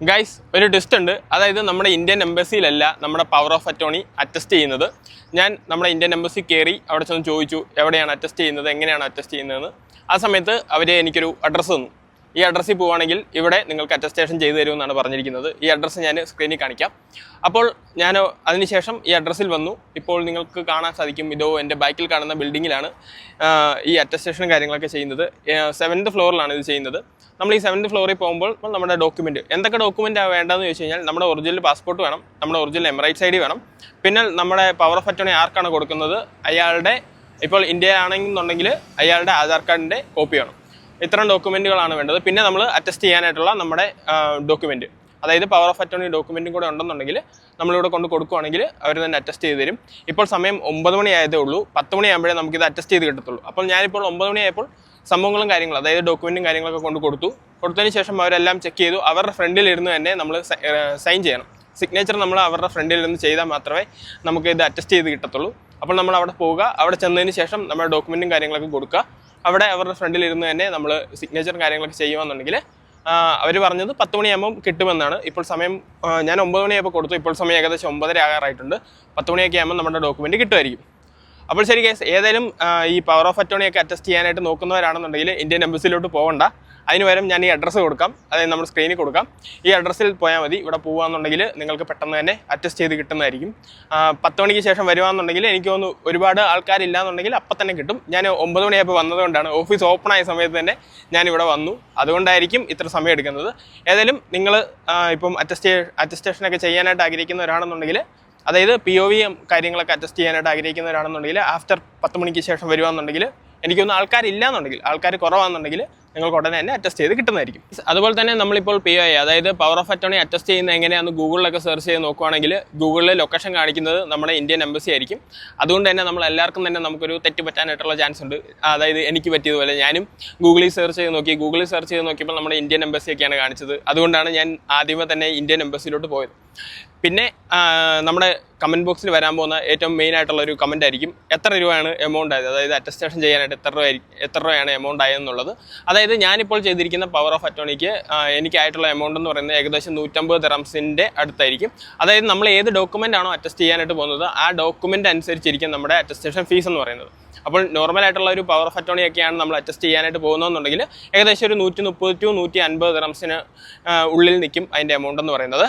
Guys ഒരു twist ഉണ്ട്. അതായത് നമ്മുടെ ഇന്ത്യൻ എംബസിയിലല്ല നമ്മുടെ പവർ ഓഫ് അറ്റോർണി അറ്റസ്റ്റ് ചെയ്യുന്നത്. ഞാൻ നമ്മുടെ ഇന്ത്യൻ എംബസി കയറി അവിടെ ചെന്ന് ചോദിച്ചു എവിടെയാണ് അറ്റസ്റ്റ് ചെയ്യുന്നത്, എങ്ങനെയാണ് അറ്റസ്റ്റ് ചെയ്യുന്നതെന്ന്. ആ സമയത്ത് അവർ എനിക്കൊരു അഡ്രസ്സ് തന്നു. ഈ അഡ്രസ്സിൽ പോവുകയാണെങ്കിൽ ഇവിടെ നിങ്ങൾക്ക് അറ്റസ്റ്റേഷൻ ചെയ്തു തരുമെന്നാണ് പറഞ്ഞിരിക്കുന്നത്. ഈ അഡ്രസ്സ് ഞാൻ സ്ക്രീനിൽ കാണിക്കാം. അപ്പോൾ ഞാൻ അതിനുശേഷം ഈ അഡ്രസ്സിൽ വന്നു. ഇപ്പോൾ നിങ്ങൾക്ക് കാണാൻ സാധിക്കും, ഇതോ എൻ്റെ ബാക്കിൽ കാണുന്ന ബിൽഡിങ്ങിലാണ് ഈ അറ്റസ്റ്റേഷനും കാര്യങ്ങളൊക്കെ ചെയ്യുന്നത്. 7th ഫ്ലോറിലാണ് ഇത് ചെയ്യുന്നത്. നമ്മൾ ഈ 7th ഫ്ലോറിൽ പോകുമ്പോൾ നമ്മുടെ ഡോക്യുമെൻറ്റ്, എന്തൊക്കെ ഡോക്യുമെൻറ്റാണ് വേണ്ടതെന്ന് ചോദിച്ചു കഴിഞ്ഞാൽ നമ്മുടെ ഒറിജിനൽ പാസ്പോർട്ട് വേണം, നമ്മുടെ ഒറിജിനൽ എമിറേറ്റ്സ് ID വേണം, പിന്നെ നമ്മുടെ പവർ ഓഫ് അറ്റോർണി ആർക്കാണ് കൊടുക്കുന്നത് അയാളുടെ, ഇപ്പോൾ ഇന്ത്യയിലാണെന്നുണ്ടെങ്കിൽ അയാളുടെ ആധാർ കാർഡിൻ്റെ കോപ്പി വേണം. ഇത്തരം ഡോക്യുമെൻറ്റുകളാണ് വേണ്ടത്. പിന്നെ നമ്മൾ അറ്റസ്റ്റ് ചെയ്യാനായിട്ടുള്ള നമ്മുടെ ഡോക്യുമെൻറ്റ്, അതായത് പവർ ഓഫ് അറ്റോർണി ഡോക്യുമെൻറ്റും കൂടെ ഉണ്ടെന്നുണ്ടെങ്കിൽ നമ്മളിവിടെ കൊണ്ട് കൊടുക്കുകയാണെങ്കിൽ അവർ തന്നെ അറ്റസ്റ്റ് ചെയ്ത് തരും. ഇപ്പോൾ സമയം 9 മണി ആയതേ ഉള്ളൂ. 10 മണിയാകുമ്പോഴേ നമുക്കിത് അറ്റസ്റ്റ് ചെയ്ത് കിട്ടത്തുള്ളൂ. അപ്പോൾ ഞാനിപ്പോൾ 9 മണിയായപ്പോൾ സംഭവങ്ങളും കാര്യങ്ങളും, അതായത് ഡോക്യുമെൻറ്റും കാര്യങ്ങളൊക്കെ കൊണ്ട് കൊടുത്തതിന് ശേഷം അവരെല്ലാം ചെക്ക് ചെയ്തു. അവരുടെ ഫ്രണ്ടിലിരുന്ന് തന്നെ നമ്മൾ സൈൻ ചെയ്യണം. സിഗ്നേച്ചർ നമ്മൾ അവരുടെ ഫ്രണ്ടിലിരുന്ന് ചെയ്താൽ മാത്രമേ നമുക്ക് ഇത് അറ്റസ്റ്റ് ചെയ്ത് കിട്ടത്തുള്ളൂ. അപ്പോൾ നമ്മൾ അവിടെ പോവുക, അവിടെ ചെന്നതിന് ശേഷം നമ്മുടെ ഡോക്യുമെൻറ്റും കാര്യങ്ങളൊക്കെ കൊടുക്കുക. അവിടെ അവരുടെ ഫ്രണ്ടിലിരുന്ന് തന്നെ നമ്മൾ സിഗ്നേച്ചറും കാര്യങ്ങളൊക്കെ ചെയ്യുകയെന്നുണ്ടെങ്കിൽ അവർ പറഞ്ഞത് 10 മണിയാകുമ്പം കിട്ടുമെന്നാണ്. ഇപ്പോൾ സമയം ഞാൻ 9 മണിയായപ്പോൾ കൊടുത്തു. ഇപ്പോൾ സമയം ഏകദേശം 9:30 ആകാറായിട്ടുണ്ട്. 10 മണിയൊക്കെ ആകുമ്പോൾ നമ്മുടെ ഡോക്യുമെൻറ്റ് കിട്ടുമായിരിക്കും. അപ്പോൾ ശരി കേസ്, ഏതായാലും ഈ പവർ ഓഫ് അറ്റോർണിയൊക്കെ അറ്റസ്റ്റ് ചെയ്യാനായിട്ട് നോക്കുന്നവരാണെന്നുണ്ടെങ്കിൽ ഇന്ത്യൻ എംബസിയിലോട്ട് പോകണ്ട. അതിന് പകരം ഞാൻ ഈ അഡ്രസ്സ് കൊടുക്കാം, അതായത് നമ്മുടെ സ്ക്രീനിൽ കൊടുക്കാം. ഈ അഡ്രസ്സിൽ പോയാൽ മതി. ഇവിടെ പോകുകയെന്നുണ്ടെങ്കിൽ നിങ്ങൾക്ക് പെട്ടെന്ന് തന്നെ അറ്റസ്റ്റ് ചെയ്ത് കിട്ടുന്നതായിരിക്കും. 10 മണിക്ക് ശേഷം വരുവാണെന്നുണ്ടെങ്കിൽ എനിക്ക് തോന്നുന്നു ഒരുപാട് ആൾക്കാരില്ല എന്നുണ്ടെങ്കിൽ അപ്പം തന്നെ കിട്ടും. ഞാൻ 9 മണിയായപ്പോൾ വന്നതുകൊണ്ടാണ്, ഓഫീസ് ഓപ്പൺ ആയ സമയത്ത് തന്നെ ഞാനിവിടെ വന്നു. അതുകൊണ്ടായിരിക്കും ഇത്ര സമയം എടുക്കുന്നത്. ഏതായാലും നിങ്ങൾ ഇപ്പം അറ്റസ്റ്റേഷനൊക്കെ ചെയ്യാനായിട്ട് ആഗ്രഹിക്കുന്നവരാണെന്നുണ്ടെങ്കിൽ, അതായത് POV കാര്യങ്ങളൊക്കെ അറ്റസ്റ്റ് ചെയ്യാനായിട്ട് ആഗ്രഹിക്കുന്നവരാണെന്നുണ്ടെങ്കിൽ ആഫ്റ്റർ 10 മണിക്ക് ശേഷം വരുവാണെന്നുണ്ടെങ്കിൽ, എനിക്കൊന്നും ആൾക്കാരില്ല എന്നുണ്ടെങ്കിൽ, ആൾക്കാർ കുറവാണെന്നുണ്ടെങ്കിൽ നിങ്ങൾക്ക് ഉടനെ തന്നെ അറ്റസ്റ്റ് ചെയ്ത് കിട്ടുന്നതായിരിക്കും. അതുപോലെ തന്നെ നമ്മളിപ്പോൾ POI, അതായത് പവർ ഓഫ് അറ്റോർണി അറ്റസ്റ്റ് ചെയ്യുന്നത് എങ്ങനെയാണെന്ന് ഗൂഗിളിലൊക്കെ സെർച്ച് ചെയ്ത് നോക്കുവാണെങ്കിൽ ഗൂഗിളിൽ ലൊക്കേഷൻ കാണിക്കുന്നത് നമ്മുടെ ഇന്ത്യൻ എംബസി ആയിരിക്കും. അതുകൊണ്ട് തന്നെ നമ്മൾ എല്ലാവർക്കും തന്നെ നമുക്കൊരു തെറ്റ് പറ്റാനായിട്ടുള്ള ചാൻസ് ഉണ്ട്. അതായത് എനിക്ക് പറ്റിയതുപോലെ ഞാനും ഗൂഗിളിൽ സെർച്ച് ചെയ്ത് നോക്കി. ഗൂഗിളിൽ സെർച്ച് ചെയ്ത് നോക്കിയപ്പോൾ നമ്മുടെ ഇന്ത്യൻ എംബസിയൊക്കെയാണ് കാണിച്ചത്. അതുകൊണ്ടാണ് ഞാൻ ആദ്യമേ തന്നെ ഇന്ത്യൻ എംബസിയിലോട്ട് പോയത്. പിന്നെ നമ്മുടെ കമൻറ്റ് ബോക്സിൽ വരാൻ പോകുന്ന ഏറ്റവും മെയിൻ ആയിട്ടുള്ള ഒരു കമൻ്റ് ആയിരിക്കും, എത്ര രൂപയാണ് എമൗണ്ട് ആയത്, അതായത് അറ്റസ്റ്റേഷൻ ചെയ്യാനായിട്ട് എത്ര രൂപയാണ് എമൗണ്ട് ആയതെന്നുള്ളത്. അതായത് ഞാനിപ്പോൾ ചെയ്തിരിക്കുന്ന പവർ ഓഫ് അറ്റോർണിക്ക് എനിക്കായിട്ടുള്ള എമൗണ്ട് എന്ന് പറയുന്നത് ഏകദേശം 150 ദിർഹംസിൻ്റെ അടുത്തായിരിക്കും. അതായത് നമ്മൾ ഏത് ഡോക്യുമെൻ്റ് ആണോ അറ്റസ്റ്റ് ചെയ്യാനായിട്ട് പോകുന്നത് ആ ഡോക്യുമെൻ്റ് അനുസരിച്ചിരിക്കും നമ്മുടെ അറ്റസ്റ്റേഷൻ ഫീസ് എന്ന് പറയുന്നത്. അപ്പോൾ നോർമലായിട്ടുള്ള ഒരു പവർ ഓഫ് അറ്റോർണി ഒക്കെയാണ് നമ്മൾ അറ്റസ്റ്റ് ചെയ്യാനായിട്ട് പോകുന്നതെന്നുണ്ടെങ്കിൽ ഏകദേശം ഒരു 130 to 150 ദിർഹംസിന് ഉള്ളിൽ നിൽക്കും അതിൻ്റെ എമൗണ്ട് എന്ന് പറയുന്നത്.